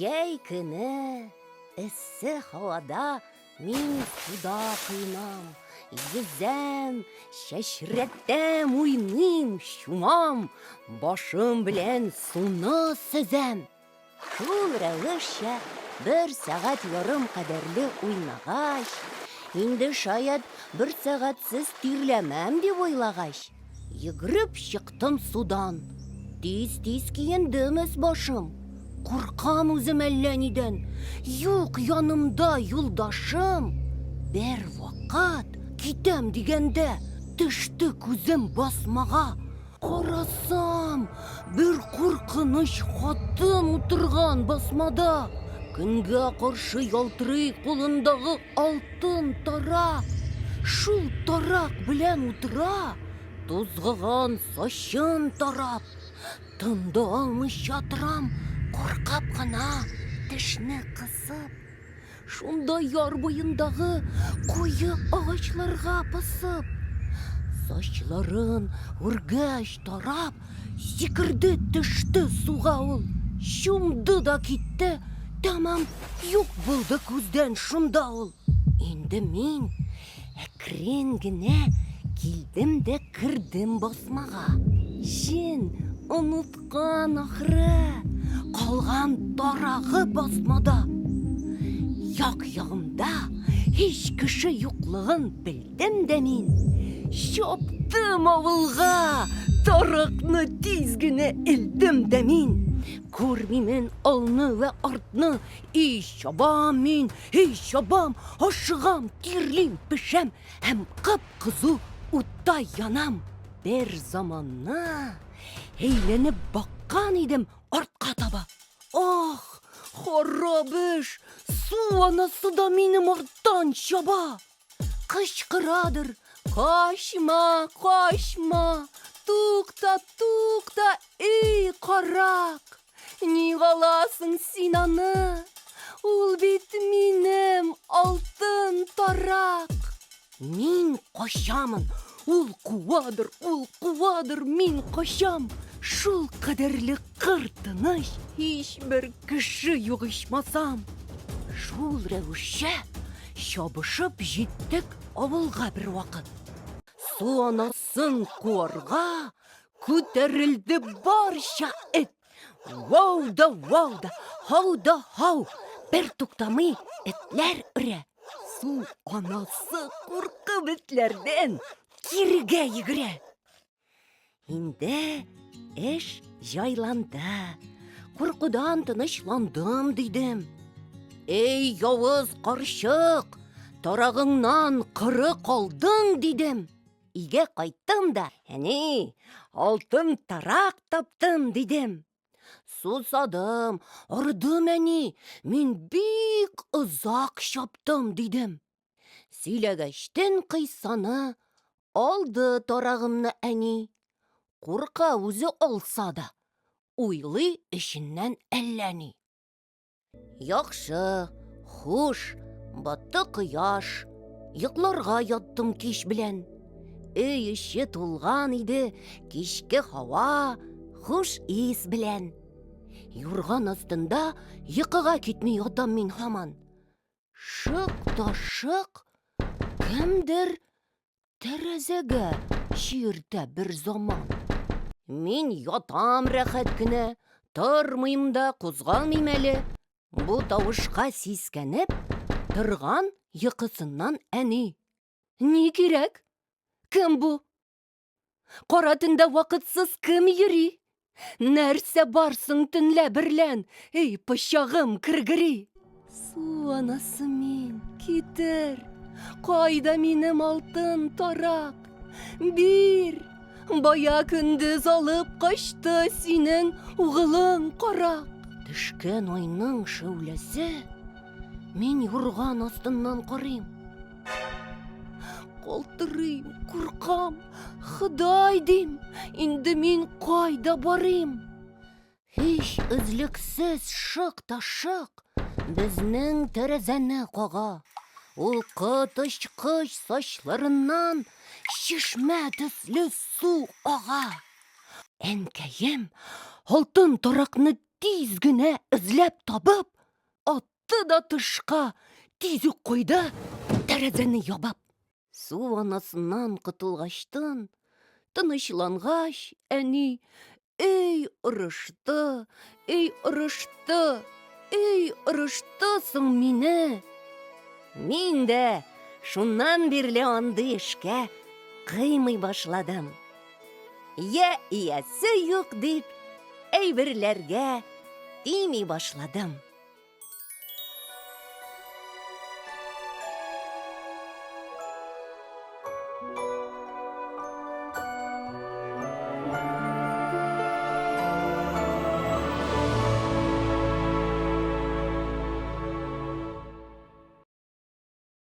Жәй күні, ісі хавада мен суда қыйнам, езәм, шәшрәттәм уйным, шумам, башым білән суны сізәм. Шул рәвешчә бір сағат ярым қадәрле уйнағаш, инде шаят бір сағатсыз тирләмәм деп ойлагаш, йөгереп чыктым судан. Тиз-тиз киендем башым. Куркам үзем әллә нидән. Юк янымда юлдашым. Бер вакыт китәм дигәндә төште күзем басмага. Карасам, бер куркыныч хатын утырган басмада. Көнгә каршы ялтырый кулындагы алтын тарак. Шул тарак белән утыра, тузгыган сачын тарап. Тынды алмыйча торам, куркап кына тешне кысып. Шунда яр буендагы куе агачларга пысып. Сачларын үргәч тарап, сикерде төште суга ул. Чумды да китте, тамам юк булды күздән шунда ул. Инде мин әкрен генә килдем дә кирдем басмага. Шин уnutkан ахры, калган тарагы басмада. Як-ягымда һич кеше юклыгын белдем дә мин. Чаптым авылга, таракны тиз генә элдем дә мин. Күрмимен алны вә артны, чабам мин, чабам, ашыгам, тирлим, пешәм, һәм кып-кызу утта янам. Бер заманны әйләнеп баккан идем артка таба. Ах, харап эш, су анасы да минем арттан чаба. Кычкырадыр: качма, качма, тукта, тукта, эй карак. Ни аласың син аны? Ул бит минем алтын тарак. Мин качамын. Ул куадыр, мин качам. Шул кадәрле кыртыныч, һичбер кеше юк ичмасам. Шул рәвешчә чабышып җиттек авылга бер вакыт. Су анасын куарга күтәрелде барча эт. Вау да, һау да һау. Бер туктамый этләр өрә. Су анасы куркып этләрдән кирегә йөгерә. Инде эш җайланды. Куркудан тынычландым дидем. Эй явыз карчык, тарагыңнан кыры калдың дидем. Игә кайттым да, әни, алтын тарак таптым дидем. Сусадым, арыдым әни, мин бик озак чаптым дидем. Сөйләгәчтен кыйсаны алды тарагымны әни. Курка үзе алса да, уйлый эченнән әллә ни. Яхшы, хуш, батты кояш, йокларга яттым кич белән. Өй эче тулган иде кичке һава, хуш ис белән. Юрган астында йокыга китми ятам мин һаман. Шык та шык, кемдер тәрәзәгә чиртә бер заман. Мин ятам рәхәт кенә, тормыйм да, кузгалмыйм әле. Бу тавышка сискәнеп, торган йокысыннан әни. Ни кирәк? Кем бу? Кара төндә вакытсыз кем йөри? Нәрсә барсың төнлә берлән, эй пычагым киргери? Су анасы мин, китер. Кайда минем алтын тарак? Бир, бая көндез алып качты синең угылың карак. Төшкән айның шәүләсе, мин юрган астыннан карыйм. Калтырыйм, куркам, Ходай дим, инде мин кайда барыйм? Һич үзлексез шык та шык безнең тәрәзәне кага. Ул кытыч-кыч сачларыннан чишмә төсле су ага. Әнкәем алтын таракны тиз генә эзләп табып, атты да тышка, тиз үк куйды, тәрәзәне ябып. Су анасыннан котылгачтын, тынычлангач, әни эй орышты, эй орышты, эй орышты соң мине. Мин дә шуннан бирле андый эшкә кыймый башладым. Я иясе юк дип, әйберләргә тими башладым.